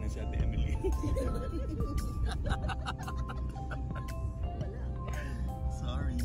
na si Ate Emily. Sorry.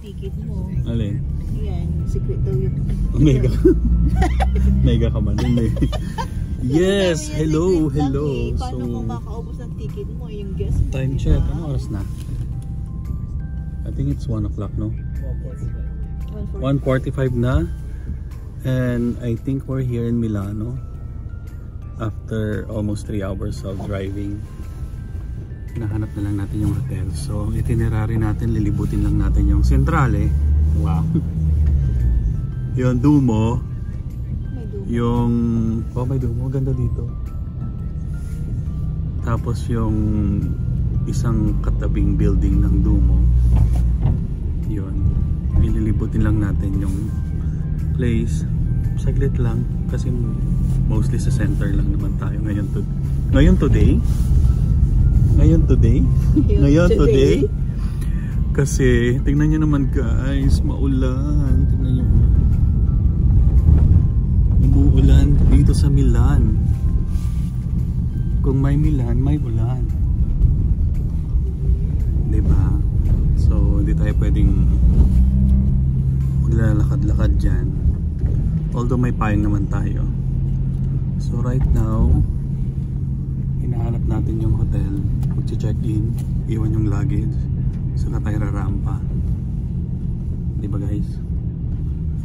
Ticket mo. Alin? Yan, secret daw yun. Mega. Mega ka man din eh. Yes! Hello! Hello! Paano kung makaubos ng ticket mo? Yung guest mo. Time check. Ano oras na? I think it's 1 o'clock, no? 1:45 na. And I think we're here in Milano after almost 3 hours of driving. Hinahanap na lang natin yung hotel. So itinerary natin, lilibutin lang natin yung Centrale. Wow. Yung Duomo. Yung may Duomo, ganda dito. Tapos yung isang katabing building ng Duomo. Yun. Ililibutin lang natin yung place. Saglit lang kasi mostly sa center lang naman tayo ngayon today kasi tingnan nyo naman guys, maulan. Tingnan nyo, umuulan dito sa Milan. Kung may Milan, may ulan, diba? So hindi tayo pwedeng maglalakad-lakad dyan, although may payong naman tayo. So right now hinahanap natin yung hotel, mag-check-in, iwan yung luggage, saka tayo rarampa. Diba guys?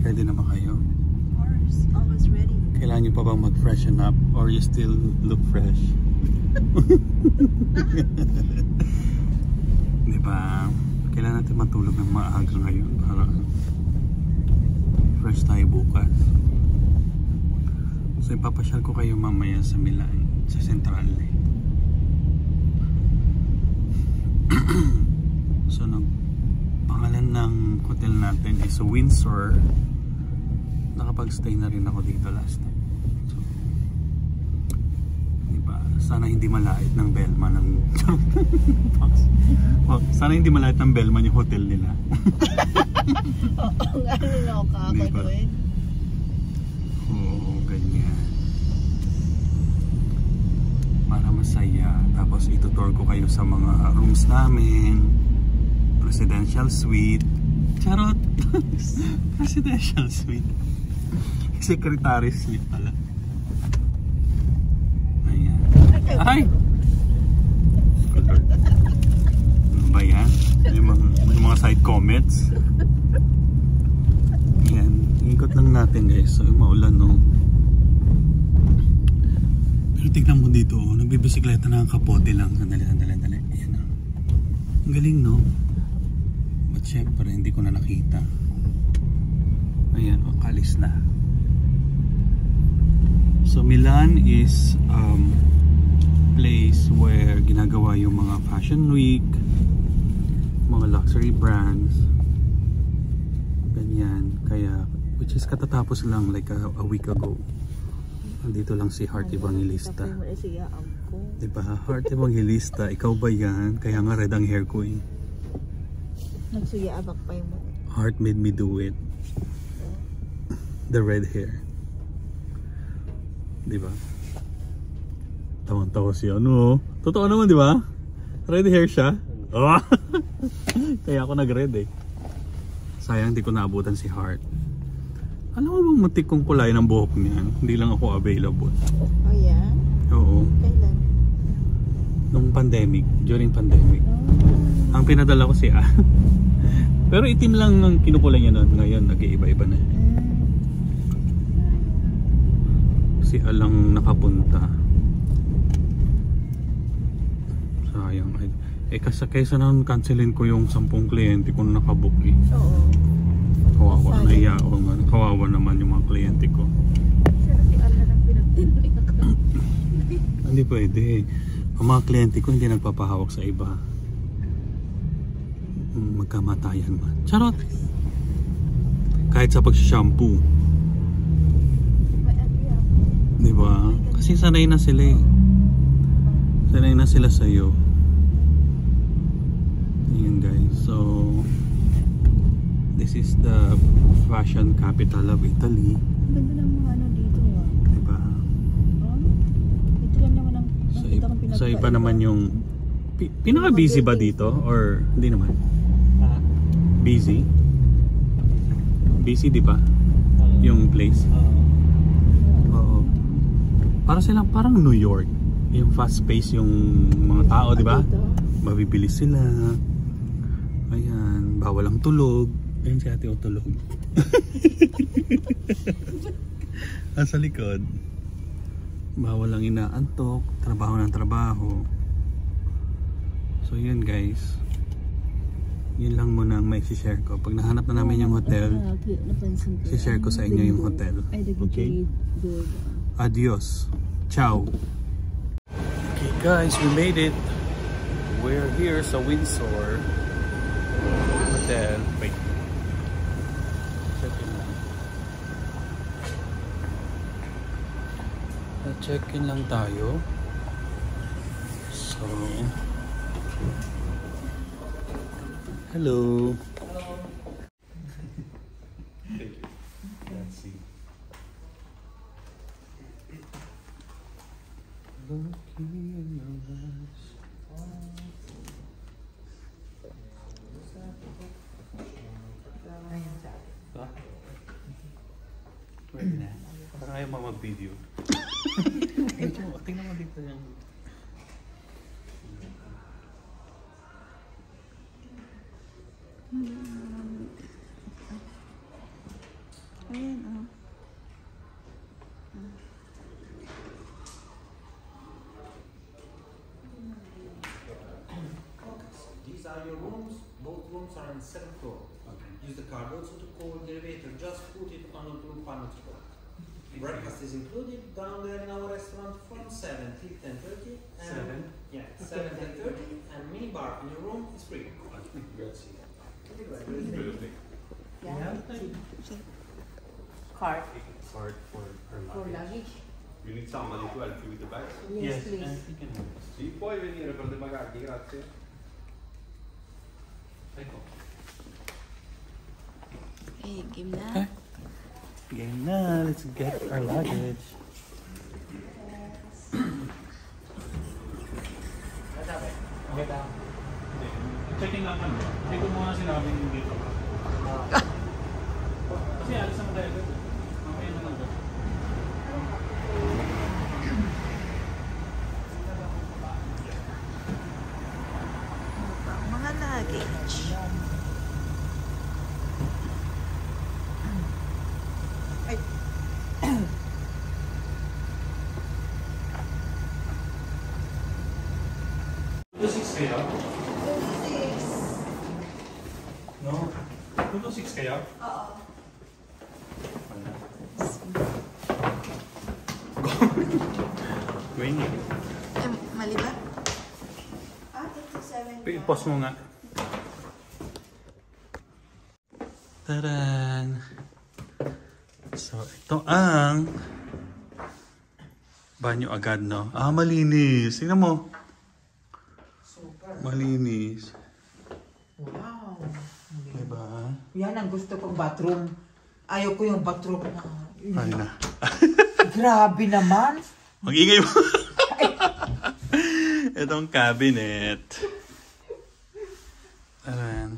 Ready na ba kayo? Of course, always ready. Kailangan nyo pa bang mag-freshen up or you still look fresh? Diba? Kailangan natin matulog ng maaga ngayon para fresh tayo bukas. So ipapasyal ko kayo mamaya sa Milan, sa Centrale. So pangalan ng hotel natin is Windsor. Nakapag-stay na rin ako dito last time. So, diba? Sana hindi malait ng bellman ng sana hindi malait ng bellman yung hotel nila. Oo nga, nakakagawin. Oo, ganyan. Para masaya. Tapos itutour ko kayo sa mga rooms namin. Presidential suite. Charot! Presidential suite. Secretary suite pala. Ayan. Ay! Ano ba yan? May mga side comments. Ayan. Ikot lang natin guys. So maulan no. Pero tignan mo dito. Nagbibisikleta na ang kapote lang. Sandali. Ayan o. Ang galing no. But syempre hindi ko na nakita. Ayan o. Kalis na. So Milan is place where ginagawa yung mga fashion week, mga luxury brands, ganyan. Kaya Which is katatapos lang like a week ago. Nandito lang si Heart Evangelista. Diba? Heart Evangelista, ikaw ba yan? Kaya nga red ang hair ko eh. Nagsuyaabak pa yung Heart made me do it. The red hair. Diba? Tawang-tawa siya. Ano? Totoo naman, diba? Red hair siya. Oh! Kaya ako nag-red eh. Sayang di ko naabutan si Heart. Alam mo bang muntik kong kulay ng buhok niyan? Hindi lang ako available. Oh yeah? Oo. Kailan? Nung pandemic. During pandemic. Ang pinadala ko siya. Pero itim lang ang kinukulay niya noon. Ngayon nag-iiba-iba na. Si Alang nakapunta. Sayang. Kaysa nang cancelin ko yung 10 kliyente ko na nakabook eh. Oo. Kawawa. Naiya ako. Kawawa naman yung mga kliyente ko. Pero si Alan ang pinagtindig. Hindi pwede. Ang mga kliyente ko hindi nagpapahawak sa iba. Magkamatayan man. Charot! Kahit sa pag-shampoo. Diba? Kasi sanay na sila eh. Sanay na sila sa'yo. Ayan guys. So, this is the fashion capital of Italy. Ganda ng mga ano dito ah. Diba? Oh? Ito lang naman ang nakita kong pinagkaiba. Sa iba naman yung pinaka-busy ba dito? Or hindi naman? Busy? Busy di ba? Yung place? Oo. Para silang parang New York. Yung fast pace yung mga tao, di ba? Mabibilis sila. Ayan, bawal ang tulog. Ayan si ate o tulog. Sa likod. Bawal ang inaantok. Trabaho ng trabaho. So yun guys. Yun lang muna ang may share ko. Pag nahanap na namin yung hotel, share ko sa inyo yung hotel. Okay? Adios. Ciao. Okay guys, we made it. We're here sa Windsor Hotel. Wait. Check-in lang. Check-in lang tayo. So, hello. Thank you. Let's see. Looking in your eyes. Pwede na. Parang ayaw mo mag-video. Tingnan mo dito yung... Ayan oh. These are your rooms. Both rooms are on the 7th floor. Okay. Use the card also to call the elevator. Just put it on the blue panel. Breakfast is included down there in our restaurant from 7 till 10:30. 7? Yeah, 7 till 30. And mini bar in your room is free. Grazie. Yeah. Card. Card for her For luggage. You need somebody to help you with the bags? Yes, please. Sì, puoi venire per le bagagli, grazie. Ecco. Okay, game na. Game na. Let's get our luggage. Checking lang kami. Hindi ko muna sinabing dito. Kasi alis naman tayo. Mamaya na lang. Mga luggage. Ay. Kaya? No? 226 kaya? Oo. Winnie. Mali ba? 227. I-pause mo nga. Taran! So, ito ang banyo agad, no? Ah, malinis. Tingnan mo. Super. Malinis. Wow. Diba? Yan ang gusto kong bathroom. Ayaw ko yung bathroom na. Ay na. Grabe naman. Mag-ingay mo. Itong cabinet. Ayan.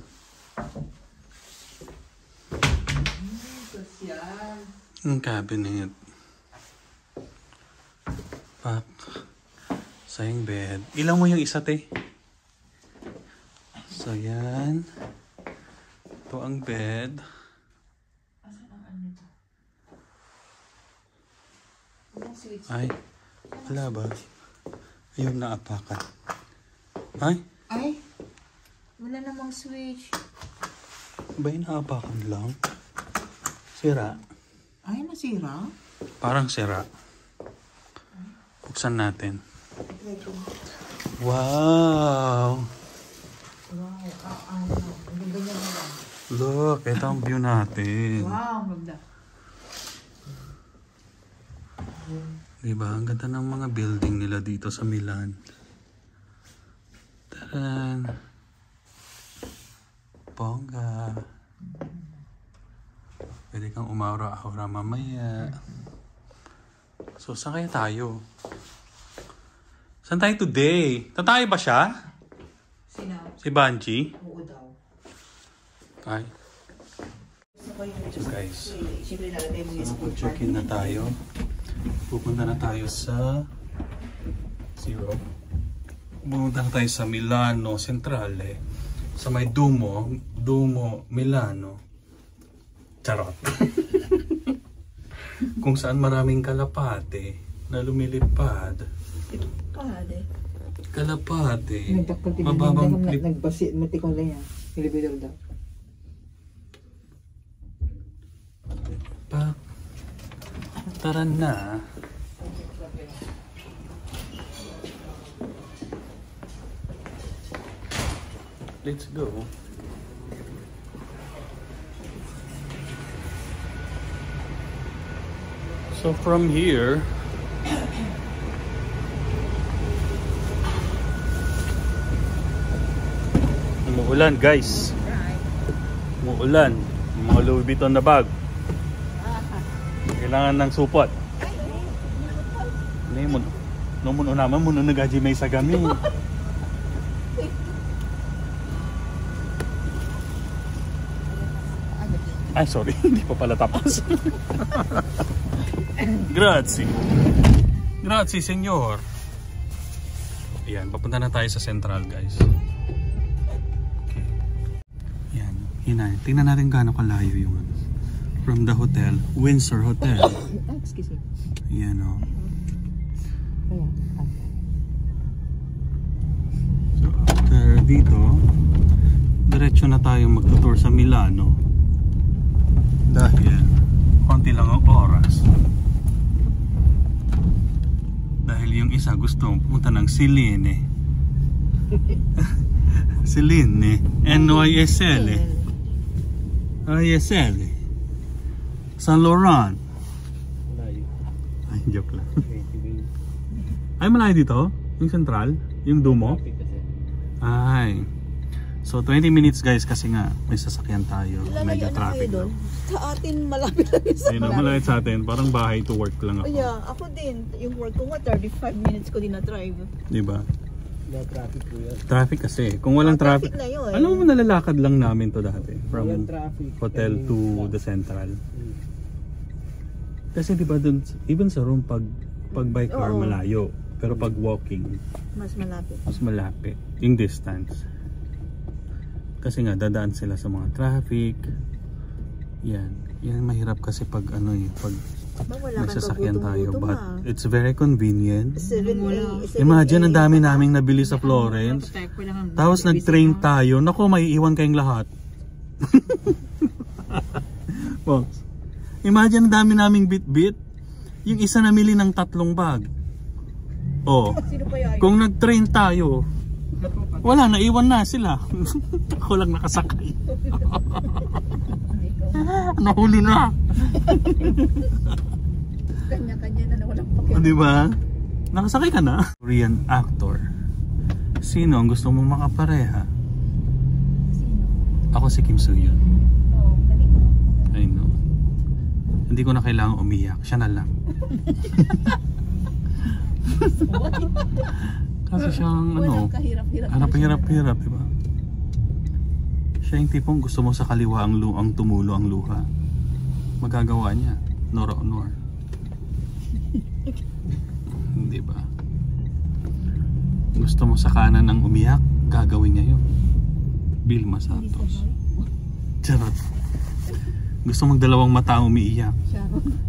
Social. Yung cabinet. Pak. Sayang bed. Ilang mo yung isa, te? So, yan. Ito ang bed. Asan ang ano ito? Walang switch. Ay. Wala ba? Ayun, naapakan. Ay. Ay. Wala namang switch. Ba yung naapakan lang? Sira. Ay, nasira? Parang sira. Buksan natin. Wow! Wow. Ano? Ang ganda niya naman. Look, ito ang view natin. Wow, ang ganda. Diba? Ang ganda ng mga building nila dito sa Milan. Taran! Bongga! Pwede kang umaura-aura mamaya. So, saan kaya tayo? Saan tayo today? Tatayo ba siya? Sino? Si Banji? Oo daw. Ay. Gusto ko yung So guys, siyempre nalagay mo yung school check-in na tayo. Pupunta na tayo sa Zero. Pupunta na tayo sa Milano Centrale. Sa may Duomo, Milano. Charot. Kung saan maraming kalapate na lumilipad. Kalapate. Mababang clip. Nagbasit mo tikong lang yan. Hilibidor daw. Pa. Tara na. Let's go. So from here, umuulan guys. Umuulan. Mga Louis Vuitton na bag. Kailangan ng support. Hindi mo. Noon naman mo nagaji may sagami. Ay, sorry. Hindi pa pala tapos. Grazie. Grazie, senyor. Ayan, papunta na tayo sa Central, guys. Okay. Ayan, hinay. Tingnan natin gaano kalayo yung ano. From the hotel, Windsor Hotel. Excuse me. Ayan, o. So, after dito, diretso na tayo magtutour sa Milano. Dahil konti lang ang oras. Dahil yung isa gusto pumunta ng Silene. Silene. NYSL. ISL. San Laurent. Ay, joke lang. Ay, malayo dito? Yung Central? Yung Duomo? Ay. So 20 minutes guys kasi nga may sasakyan tayo. Medyo traffic lang. Sa atin malapit lang yun sa Ayun, malapit sa atin. Parang bahay to work lang ako. Yeah, ako din. Yung work ko nga 35 minutes ko din na drive. Diba? May traffic po yan. Traffic kasi. Kung walang traffic. Na yun. Alam mo nalalakad lang namin to dati. From Walang traffic. hotel to the Central. Kasi diba dun, even sa room pag by car Oo. malayo. Pero pag walking, Mas malapit. mas malapit. Yung distance. Kasi nga dadaan sila sa mga traffic. Yan. Yan mahirap kasi pag ano eh, pag Wala may kang sasakyan tayo. kagutom-gutom, But ah. it's very convenient. 7A. Imagine ang dami naming nabili sa Florence. Tapos nag-train tayo. Naku, may iwan kayong lahat. Boss, imagine ang dami naming bit-bit. Yung isa namili ng 3 bag. Oh, Sino pa yun? kung nag-train tayo, wala, naiwan na sila. Ako lang nakasakay. Nahuli na. Kanya-kanya na walang pakialam. Di ba? Nakasakay ka na? Korean actor. Sino ang gusto mong makapareha? Sino? Ako si Kim Soo-hyun. Oo, galing mo. I know. Hindi ko na kailangan umiyak. Siya na lang. Kasi siyang Walang kahirap-hirap. harap-hirap, di ba? Siya yung tipong gusto mo sa kaliwa ang tumulo ang luha. Magagawa niya. Nora Honor. Hindi ba? Gusto mo sa kanan ang umiyak, gagawin niya yun. Vilma Santos. Charot. Gusto mong dalawang mata ang umiiyak.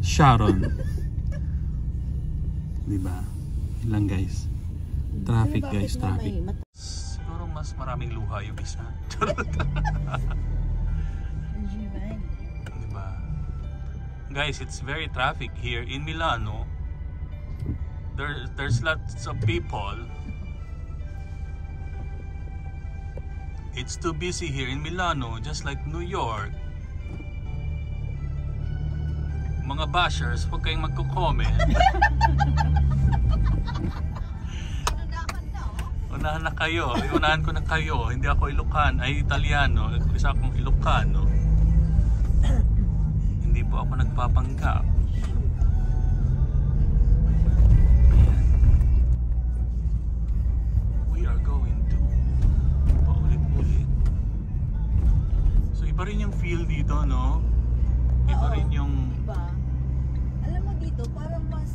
Sharon. Di ba? Yun lang guys. Traffic guys, traffic. Siguro mas maraming luha yung isa. Charot. Di ba? Guys, it's very traffic here in Milano. There's lots of people. It's too busy here in Milano, just like New York. Mga bashers, huwag kayong magko-comment. Unahan na kayo. Unahan ko na kayo. Hindi ako Ilocano, ay Italiano. Isa akong Ilocano. Hindi po ako nagpapanggap. Ayan. We are going to paulit-ulit. So iba rin yung feel dito, no? Iba rin yung Diba? Alam mo dito, parang mas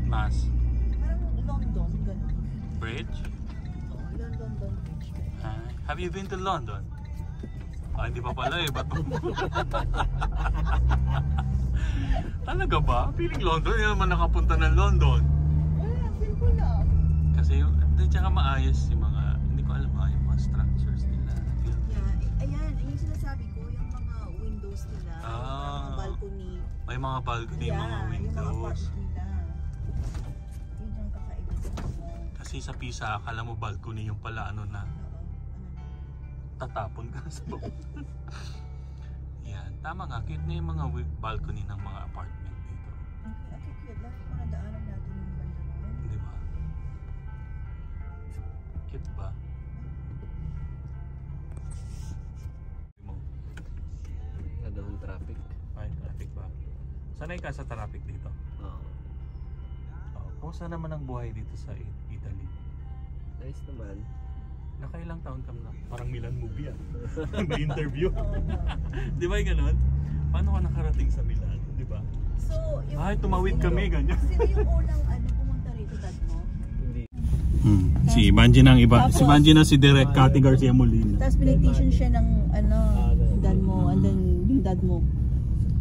parang London, gano'n. bridge. Oo, London Bridge. Have you been to London? Ah, hindi pa pala eh. Ba't talaga ba? Feeling London, hindi naman nakapunta ng London. Wala, feel ko lang. Kasi yung, hindi tsaka maayos yung mga, hindi ko alam yung mga structures nila. Yeah, ayan, yung sinasabi ko, yung mga windows nila, Ah. yung mga balcony. May mga balcony, Yeah, mga yung mga windows. apartment nila. Yun yung kakaiba sa mga, Kasi sa Pisa, akala mo balcony yung pala ano na, tatapon ka sa bawah. Yan, tama nga, cute na yung mga balcony ng mga apartment dito. Okay, cute. Lagi ko nadaanan natin yung banda naman. Di ba? Cute ba? Ganda ng traffic. Ay, traffic ba? Sanay ka sa traffic dito? Oo. Kumusta naman ang buhay dito sa Italy? Nice naman. Nakailang taon ka na? Parang Milan movie May interview. Oo. Di ba yung ganun? Paano ka nakarating sa Milan? Di ba? So, yung, Ay, tumawid kami, ganyan. Sino yung unang pumunta rito, dad mo? Hindi. Si Banji na ang iba. Tapos- Si Banji na si Direk Cathy Garcia Molina. Tapos pinitition siya ng dad mo, and then yung dad mo.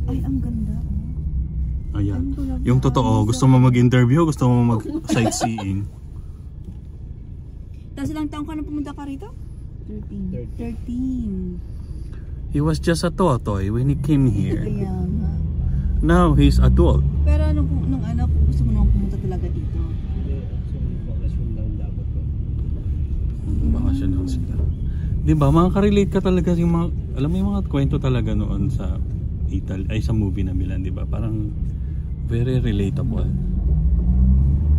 Ay, ang ganda. Ayan. Yung totoo, gusto mo mag-interview, gusto mo mag-sightseeing. Tapos ilang taong ka na pumunta ka rito? 13. He was just a totoy when he came here. Kaya nga. Now he's adult. Pero nung gusto mo naman pumunta talaga dito. Hindi, actually, bakasyon lang dapat ko. Bakasyon lang sila. Di ba, makaka-relate ka talaga yung mga, alam mo yung mga kwento talaga noon sa Italy, ay sa movie na Milan, di ba? Parang very relatable.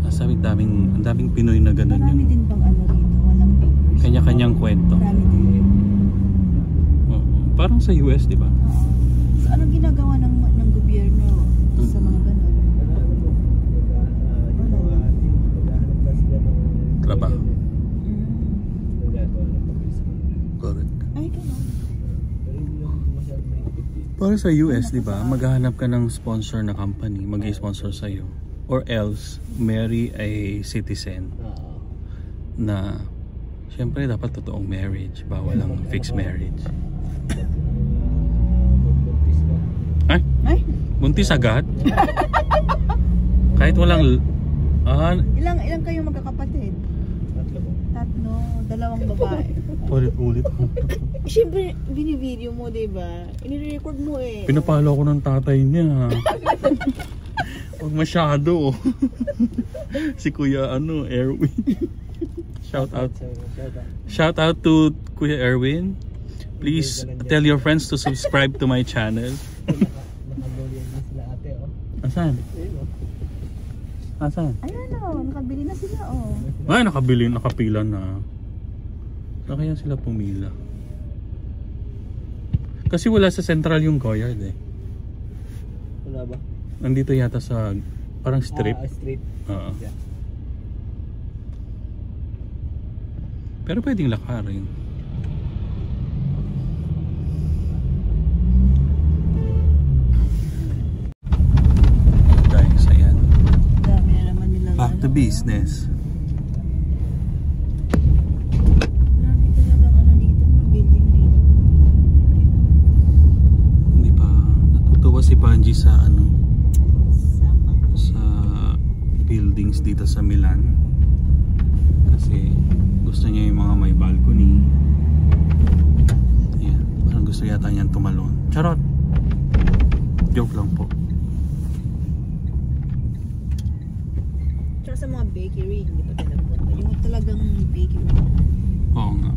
Sabi, ang daming Pinoy na gano'n Marami yun. din bang rito? Walang papers? Kanya-kanyang kwento. Marami din. Oo. Parang sa US, di ba? Oo. So, anong ginagawa ng gobyerno sa mga gano'n? Naghahanap na sila ng Trabaho. nagagawa ng pabilis ko. Correct. Ay, gano'n. Pero hindi yung masyadong mahigpit dito. Para sa US, di ba? Maghahanap ka ng sponsor na company, mag-sponsor sa'yo. Or else, marry a citizen Oo. na syempre dapat totoong marriage, bawal ang fixed marriage. Magbuntis ka. Ay, Buntis agad? Kahit walang ilang kayong magkakapatid? Tatlo ko. 3, 2 babae. ulit. Siyempre, binivideo mo, diba? Ini-record mo eh. Pinapalo ko ng tatay niya. Huwag masyado. Si Kuya Erwin. Shout out. Shout out. Shout out to Kuya Erwin. Please tell your friends to subscribe to my channel. Nakabili na sila ate, oh. Asan? Ayun, oh. Asan? Ayan o, nakabili na sila o. Ay, nakapila na. Saan kaya sila pumila? Kasi wala sa central yung Goyard eh. Wala ba? Nandito yata sa parang strip. Street. Oo. Yeah. Pero pwedeng lakarin. Guys, ayan. Dami na naman nilang Back to business. Marami talagang ano dito, mga building dito. Hindi pa natutuwa si Panji sa ano, Sama. sa buildings dito sa Milan. Kasi gusto niya yung mga may balcony. Ayan, parang gusto yata niyan tumalon. Charot! Joke lang po. Tsaka sa mga bakery, hindi pa tayo nagpunta. Yung talagang bakery. Oo nga.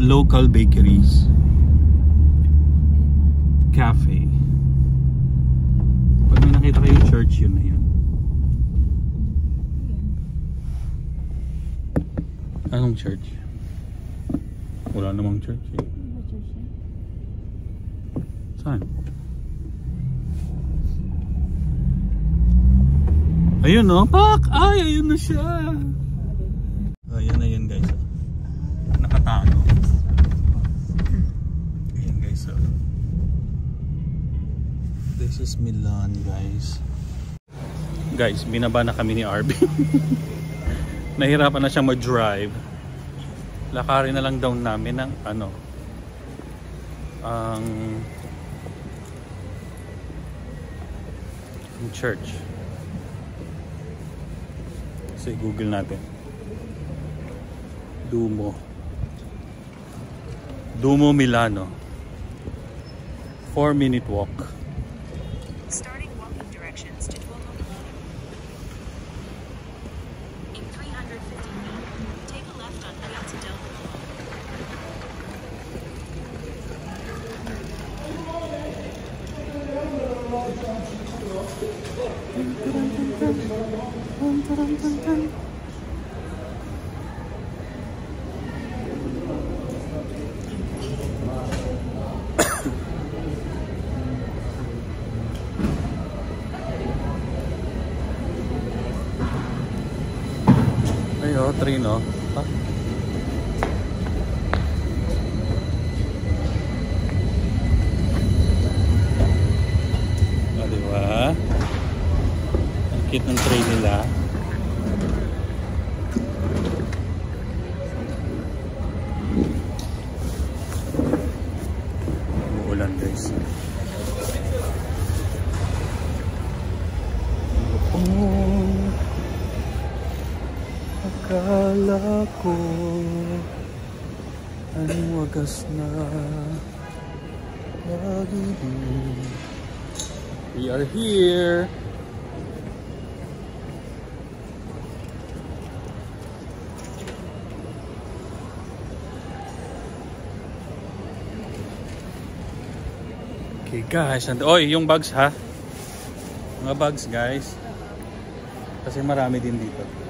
Local bakeries. Cafe. Pag may nakita kayong church, yun na yun. Anong church? Wala namang church eh. Saan? Ayun no? Pak! Ay! Ayun na siya! Ayan na yun guys. Nakatago. Ayan guys. This is Milan guys. Guys, binaba na kami ni Arby. Nahirapan na siya mag-drive. Lakarin na lang daw namin ng ano, ang church. Kasi Google natin. Duomo Milano. 4-minute walk. Starting walking directions to Duomo Milano. In 350 feet, take a left on Piazza del Duomo. Ay, oh, train, oh. Ah. Oh, diba? Ang cute ng train nila. Umuulan, guys. Akala ko ay wagas na pag-ibig. We are here. Okay guys, oy, yung bags ha. Mga bags guys. Kasi marami din dito.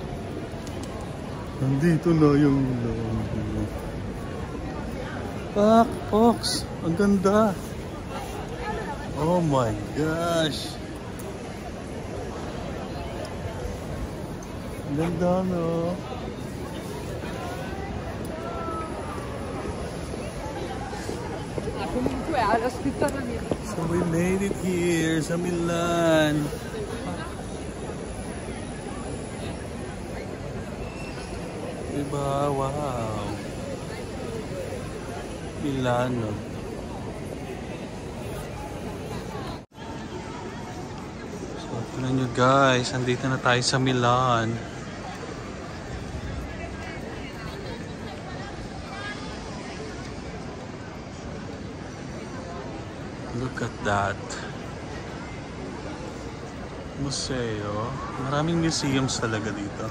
Nandito na yung Pak, Fox, ang ganda. Oh my gosh. Ang ganda no. So we made it here sa Milan. Diba? Wow. Milano. So, tignan nyo guys, andito na tayo sa Milan. Look at that. Museo. Maraming museums talaga dito.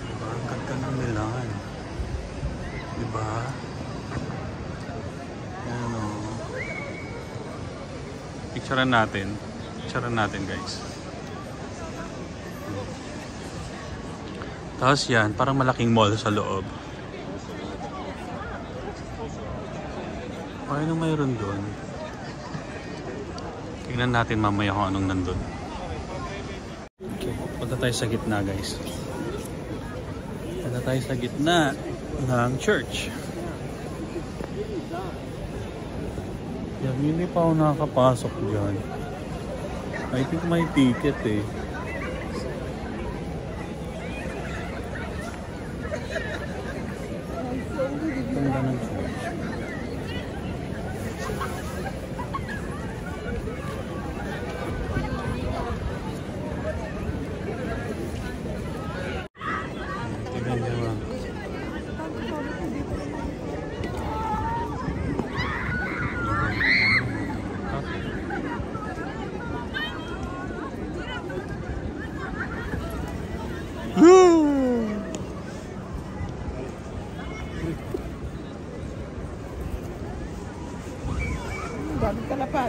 Diba? Ang ganda ng Milan. Diba? Picturean natin. Picturean natin guys. Tapos yan, parang malaking mall sa loob. Ano mayroon doon? Tingnan natin mamaya kung anong nandun. Okay, punta tayo sa gitna guys. Punta tayo sa gitna ng church. Yan, hindi pa ako nakakapasok dyan. I think may ticket eh. Ganda ng church.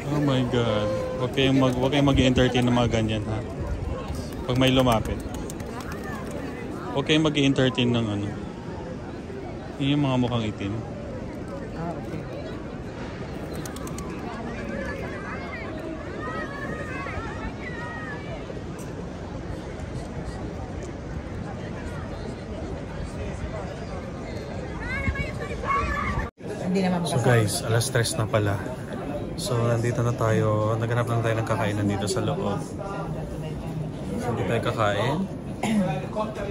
Oh my God. Huwag kayong mag-entertain ng mga ganyan ha. Pag may lumapit. Huwag kayong mag-entertain ng ano. Yun yung mga mukhang itim. So guys, alas 3 na pala. So nandito na tayo, naghanap lang tayo ng kakainan dito sa loob. So dito tayo kakain.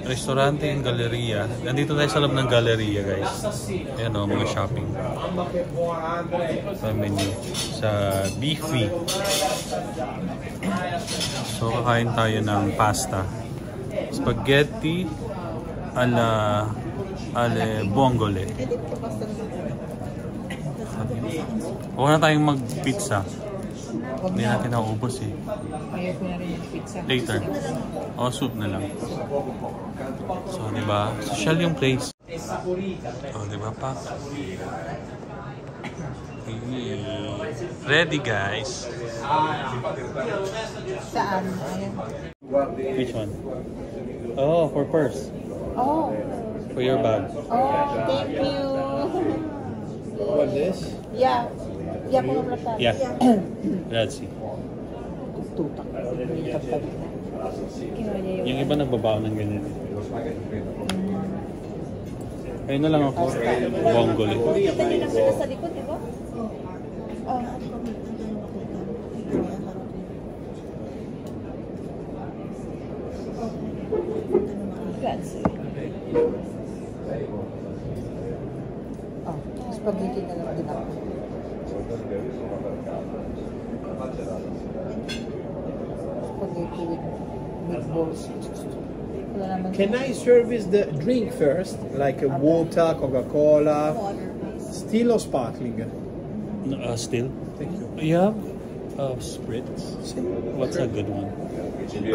Restaurante and Galleria. Nandito tayo sa loob ng Galleria guys. Ayan o, mga shopping. Sa menu. Sa Beefy. So kakain tayo ng pasta. Spaghetti alle vongole. Huwag na tayong mag-pizza. Hindi natin nauubos eh. Ayoko na rin yung pizza. Later. O, soup na lang. So, diba? Social yung place. O, diba pa? Ready, guys. Saan? Ayan. Which one? Oh, for purse. Oh. For your bag. Oh, thank you. What this? Yeah. Yeah, po na Yeah. Grazie. Tutak. Yung iba nagbabaon ng ganyan. Ayun na lang ako. Vongole. Kita nyo lang sila sa likod, di ba? Oh. Grazie. Oh, spaghetti na lang din ako. Spaghetti with meatballs. Can I service the drink first, like a water, Coca-Cola, still or sparkling? Still? Thank you. You have spritz? What's a good one?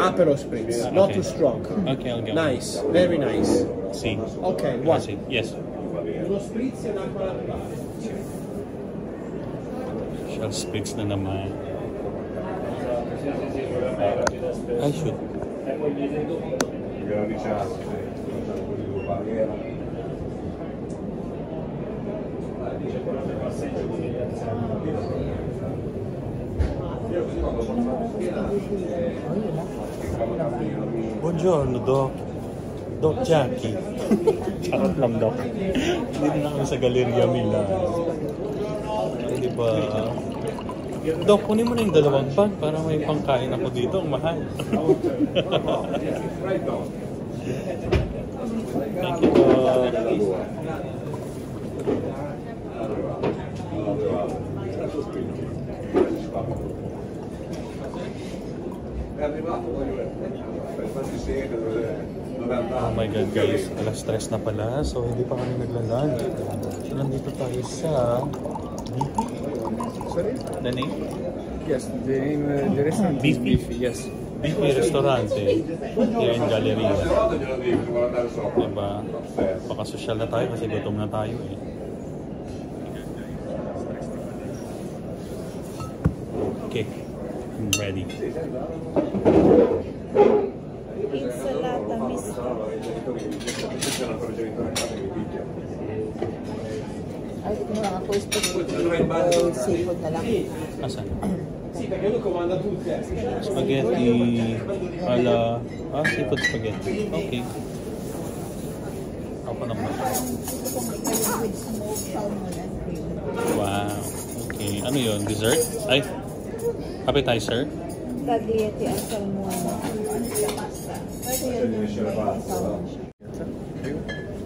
Aperol spritz, not Okay. too strong. Okay, I'll get Nice, very nice. See. Okay, one. See. Yes. Uno spritz e un'acqua naturale. Shell spritz na naman. I should. Buongiorno, Doc. Doc Jackie. Charot lang, Doc. Hindi na kami sa Galleria Milan. Di ba? Doc, kunin mo na yung dalawang bag para may pangkain ako dito. Ang mahal. Thank you, Doc. Oh my God guys, alas 3 na pala, so hindi pa kami naglalag. So nandito tayo sa Sorry? the name? Yes, the name, the restaurant is Beefy, yes. Beefy Restaurante here in Galleria. Diba? Baka social na tayo kasi gutom na tayo eh. Okay, ready. Insalata misto. Ay, ito na ako seafood na lang. Asan? Sì, perché lui comanda tutte. Spaghetti ala... seafood spaghetti. Okay. Ako naman. With smoked salmon and cream. Wow. Okay. Ano yun? Dessert? Ay. Appetizer? Tagliati ang salmon. Pwede yun yung salmon siya.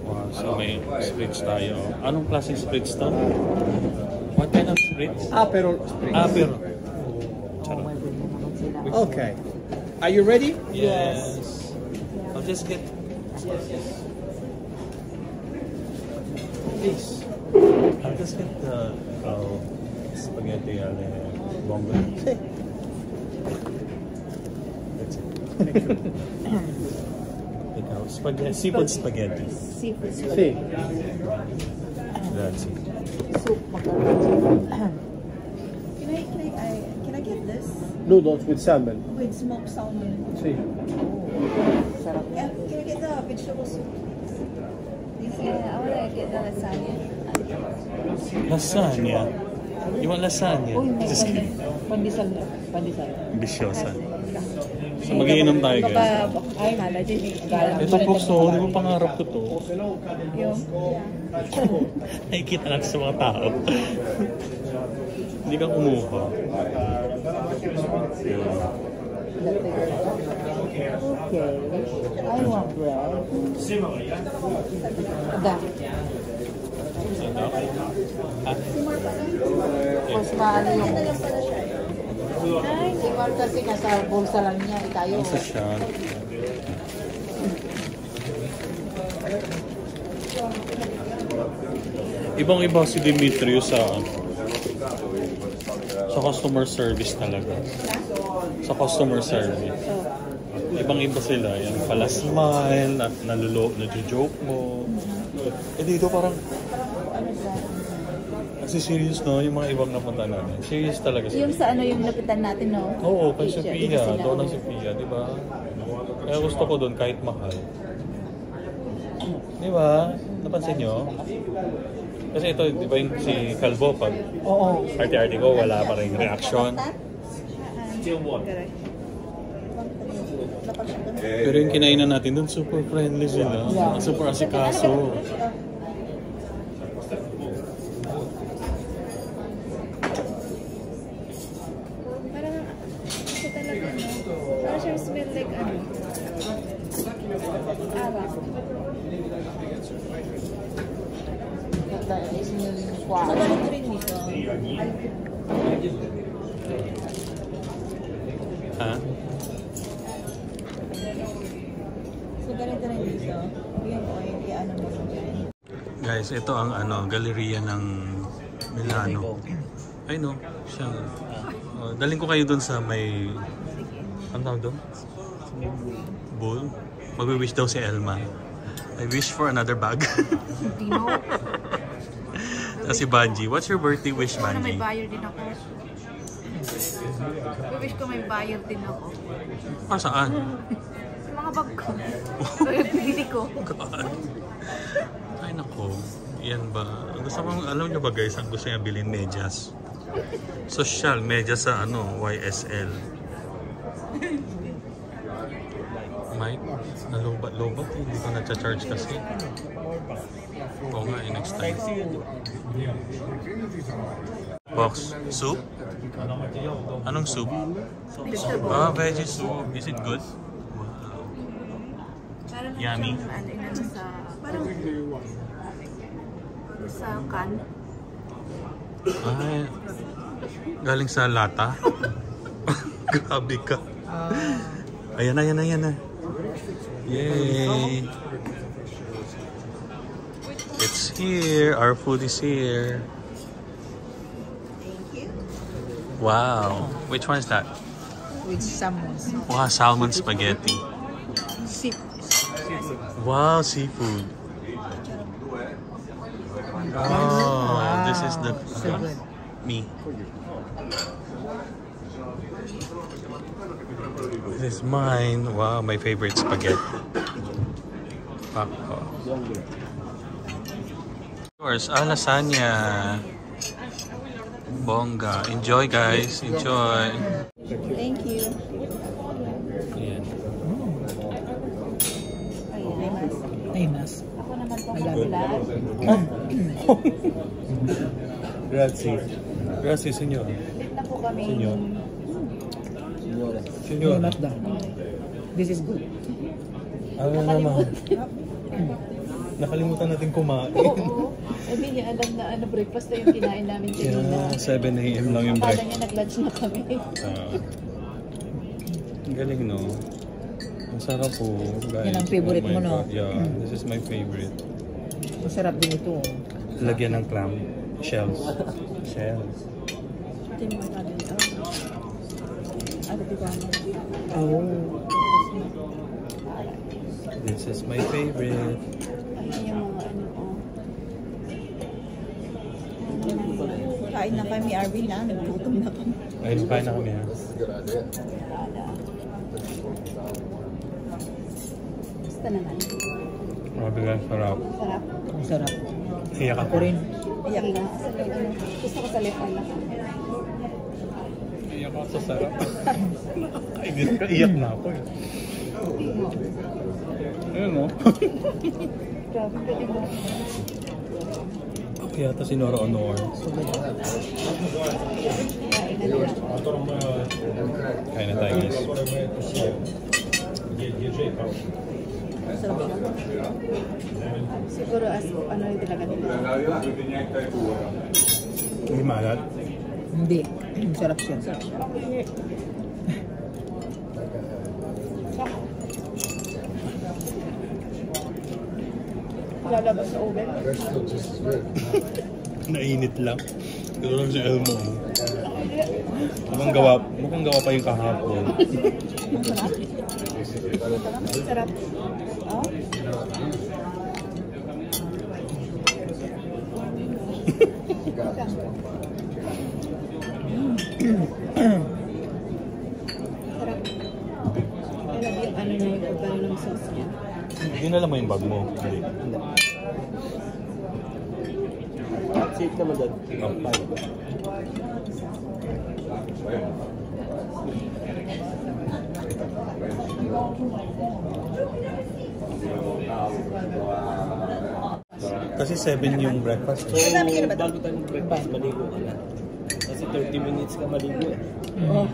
Wow. So may spritz tayo. Anong klaseng spritz to? What kind of spritz? Aperol Spritz. Aperol. Okay. Are you ready? Yes. I'll just get... Please. I'll just get the spaghetti alle bombe. That's it. Ikaw, spaghetti, seafood spaghetti. Seafood Sì. spaghetti. That's it. Soup macaroni. Can I get this? Noodles with salmon. With smoked salmon. Sì. Sarap. Yeah, can I get the vegetable soup? Yeah, I want to get the lasagna. Lasagna? You want lasagna? Uy, may Just kidding. pandesal. Pandesal. Ambisyosa. So mag-iinom tayo guys. Ay, hala, galang. Ito po, so, di ba pangarap ko to? Yung? Nakikita natin sa mga tao. Hindi ka kumuha. Okay. I want bread. Ada. Mas maano yung... Ay, si Mark kasi nasa bulsa lang niya. Tayo. Ano siya? Ibang-iba si Demetrius sa customer service talaga. Sa customer service. Ibang-iba sila. Yan pala smile, at nag-joke mo. Eh dito parang kasi serious no, yung mga ibang napunta namin. Serious talaga sila. Yung sa ano yung napitan natin, no? Oo, kay Sophia. Doon ang Sophia, di ba? Kaya gusto ko doon kahit mahal. Di ba? Napansin nyo? Kasi ito, di ba yung si Calvo, pag arte-arte ko, wala pa rin reaction. Pero yung kinainan natin doon, super friendly sila. Super asikaso. Parang siya smell like ano? Arak. Ganito rin dito. Ha? So ganito rin dito. Yung oil, ano mo dyan. Guys, ito ang galeriya ng Milano. Ay no, siya. Daling ko kayo doon sa may... Ano tawag doon? Bowl? Magwi-wish daw si Elma. I wish for another bag. Tapos si Banji. What's your birthday wish, Ano, Banji? may buyer din ako. Wish ko may buyer din ako. Para saan? Sa mga bag ko. Sa pili ko. God. Ay nako. Yan ba? Gusto mo, alam nyo ba guys, ang gusto niya bilhin medyas? Social media sa YSL. Mike, nalobat-lobat. Hindi ko na-charge kasi. Oo nga, next time. Box. Soup? Anong soup? Veggie soup. Is it good? Wow. Parang Yummy. ano sa... Parang... Sa can. Ay, galing sa lata. Grabe ka. Ayan na. Yay! It's here. Our food is here. Thank you. Wow. Which one is that? With salmon. Wow, salmon spaghetti. Wow, seafood. Oh, this is the me. is mine. Wow, my favorite spaghetti. Pako. Yours, lasagna. Bongga. Enjoy, guys. Enjoy. Thank you. Ayan. Ay, Mas. ako naman po mag-vlog. Grazie. Grazie, signor. Ulit na po kami. Senyor. No, Signor. not that. This is good. Ano naman? Nakalimutan natin kumain. Oo. Hindi niya alam na breakfast na yung kinain namin kanina. 7 AM lang yung Akala break. niya nag-lunch na kami. Ang galing, no? Ang sarap po, guys. Yan ang favorite Oh my mo, no? God. Yeah, this is my favorite. Masarap din ito. Lagyan ng clam. Shells. Shells. Ito yung mga kami. Ano di ba? Oh. This is my favorite. Ayun yung mga ano ko. Kain na kami, Arvin na. Nagutom na kami. Ayun, kain na kami, ha? Basta naman. Grabe guys, sarap. Sarap. Ang sarap. Iyak Ako rin. Iyak na. Gusto ko sa left eye lang. Iyak ako sa sarap. Iyak na ako, eh. Ayun, no? Grabe ka din mo. Kaya ito si Nora Honor. Kain na tayo, guys. Sarap siya. Siguro as ano yung talaga nila. Hindi maalat? Hindi. Sarap siya. Lalabas sa oven. Nainit lang. Ito lang si Elmo. Mukhang gawa pa yung kahapon. Sarap. Oh? Sarap. Alam yung ano na yung pagkano ng sauce niya. Dinala mo yung bag mo? Hindi. Safe naman doon. Kasi 7 yung breakfast. So, bago tayo mag-breakfast, maligo ka na. Kasi 30 minutes ka maligo eh. Oh.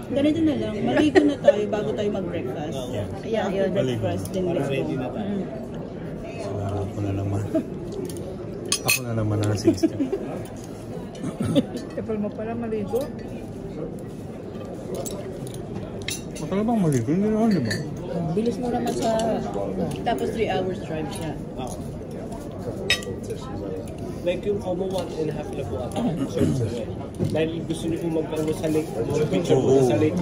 Ganito na lang, maligo na tayo bago tayo mag-breakfast. Yeah. Kaya yun, breakfast din Para gusto. ready na tayo. Ako na naman. Ako na naman ang sister. Kapag mo pala maligo. Matagal bang maligo? Hindi naman, di ba? Bilis mo naman sa... Tapos 3 hours drive siya. Like yung Como 1.5 na po ata. Dahil gusto niyo po magkaroon sa lake. Picture po sa lake.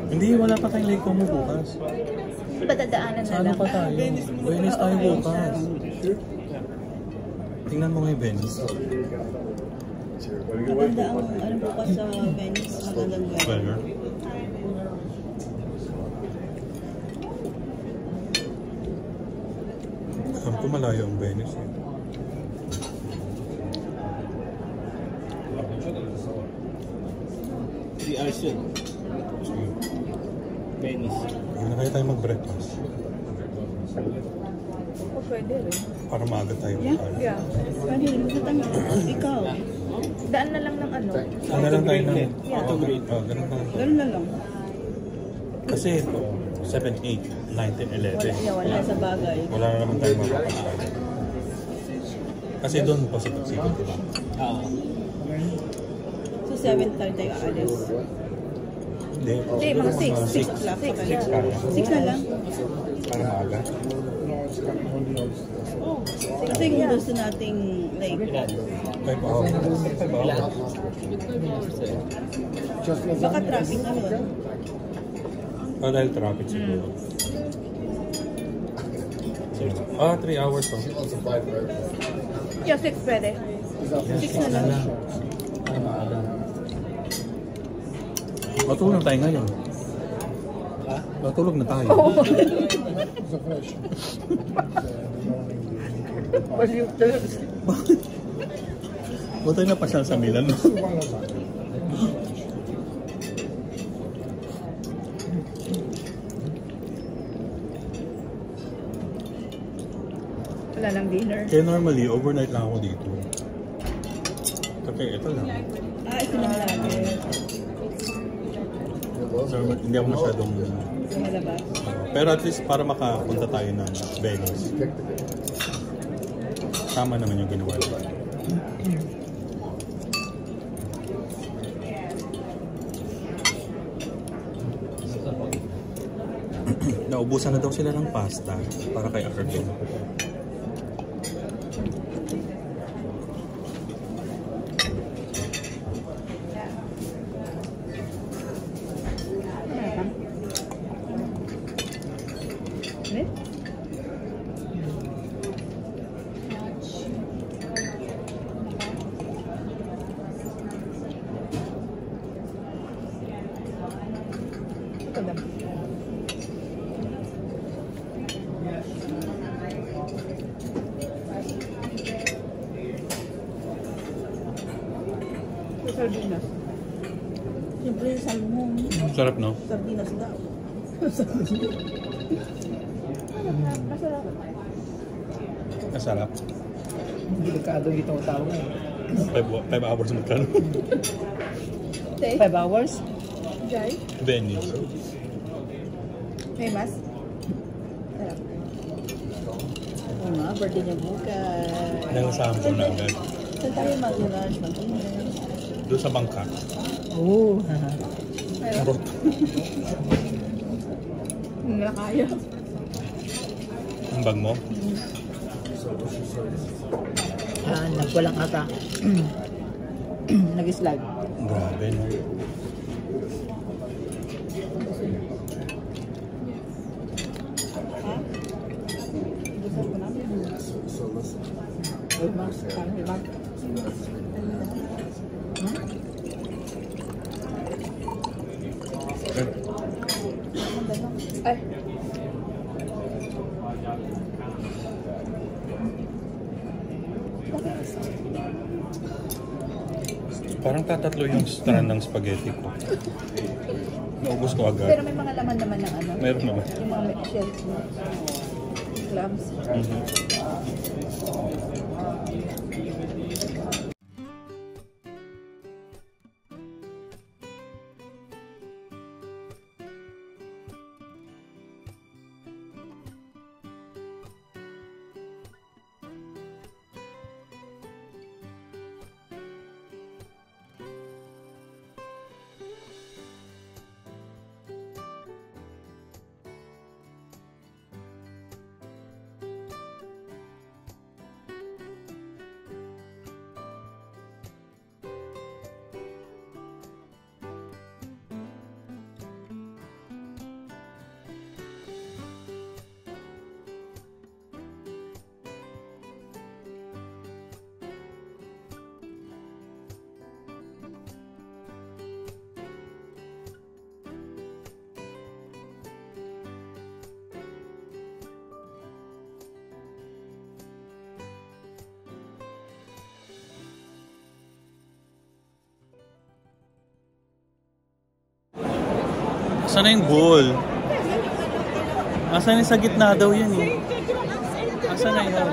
Hindi, wala pa tayong Lake Como bukas. Patadaanan na Saan lang. pa tayo? Venice tayo bukas. Tingnan mo nga yung Venice. Maganda ang ano bukas sa Venice. Magandang weather. Weather. Saan ko malayo ang Venice eh. Three hours yun. Venice. Hindi na kaya tayo mag-breakfast. Oh, pwede rin. Para maaga tayo. Yeah. Pwede rin. Ikaw. Daan na lang ng ano. Ano lang tayo ng... Auto-grade. Oh, ganun lang. Ganun na lang. Kasi 7, 8, 9, 10, 11. Wala sa bagay. Wala na naman tayong mapapasal. Kasi doon pasikat-sikat, diba? So 7 tayo aalis. Hindi. Hindi, mga 6. 6 o'clock. 6 kaya. 6 na lang. Para maaga. Kasi kung gusto nating like... 5 hours. 5 hours. Baka traffic na yun. Oh, dahil traffic siguro. 3 hours to. Yeah, 6 pwede. 6 na lang. Para maaga. Matulog tayo ngayon. Natulog na tayo. Ba't tayo napasyal sa Milan? Wala nang dinner. Kaya normally, overnight lang ako dito. Okay, ito lang. Ito na malapit. So, hindi ako masyadong... Sa malabas. Pero at least para makapunta tayo ng Venice. Tama naman yung ginawa nila. Naubusan na daw sila ng pasta para kay Arvin. Sardinas. Siyempre, salmon. Sarap, no? Sardinas daw. Masarap. Delikado itong tao nga. 5 hours magkano? 5 hours? Jai? Venice. May mas? Sarap. Oo nga, birthday niya bukas. Nalasahan ko na agad. Saan tayo mag-lunch? Mag-dinner? Doon sa bangka. Oo. Charot. Hindi na kaya. Ang bag mo? Nagwalang ata. Nag-slide. Grabe, no? Ay. Parang tatatlo yung strand ng spaghetti ko. Naubos ko agad. Pero may mga laman naman ng ano. Meron naman. Yung mga shells mo. Clams. Asan na yung bowl? Asan yung sa gitna daw yun eh? Asan na yun?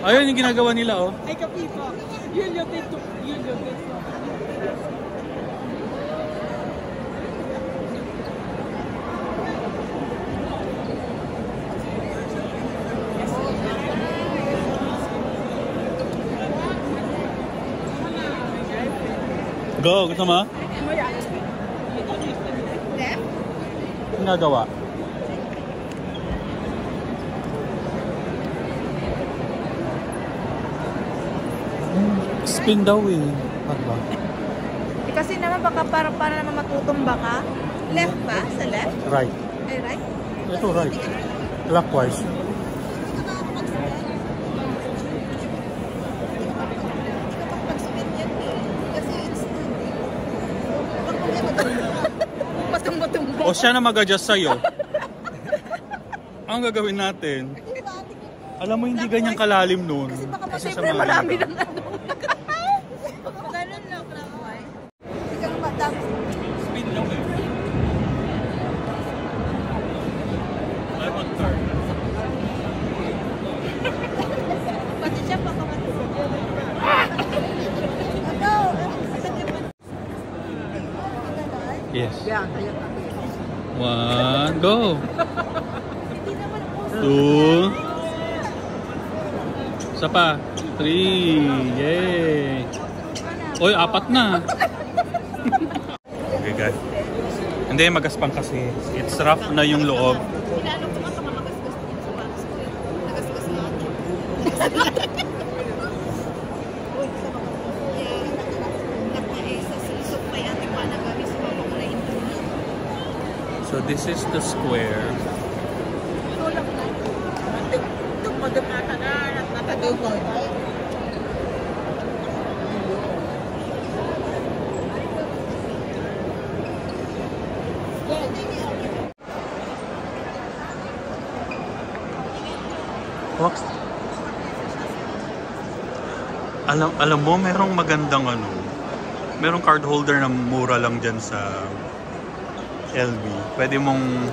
Ayun yung ginagawa nila oh. Ay, kapito. Yun yung dito. Yun yung dito. Go, gusto mo? Ginagawa. Spin daw eh. Ano ba? Kasi naman baka para naman matutumba ka. Left ba? Sa left? Right. Ay, right? Ito right. Clockwise. Kasi it's matumba-tumba. O siya na mag-adjust sa'yo. Ang gagawin natin? Alam mo, hindi ganyang kalalim nun. Kasi sa mga marami ng ano. Ganun lang lang, ay. Ikaw matang. Speed lang eh. I want car. Pati siya pa kamatulog. Yes. Yeah, kaya pa. 1, go! 2. Isa pa. 3. Yay! Oy, 4 na. Okay guys. Hindi, magaspang kasi. It's rough na yung loob. Inaalok ko nga magasgas ko sa panos ko. Nagasgas nga ako. Uy, sa mga sa silisok pa yan. Tingwa na kami sa mga kulay ito. So this is the square. Tulak na. Ito, magandang na. Nakatagaw ko. Wax. Alam mo, merong magandang ano. Merong card holder na mura lang dyan sa LB. Pwede mong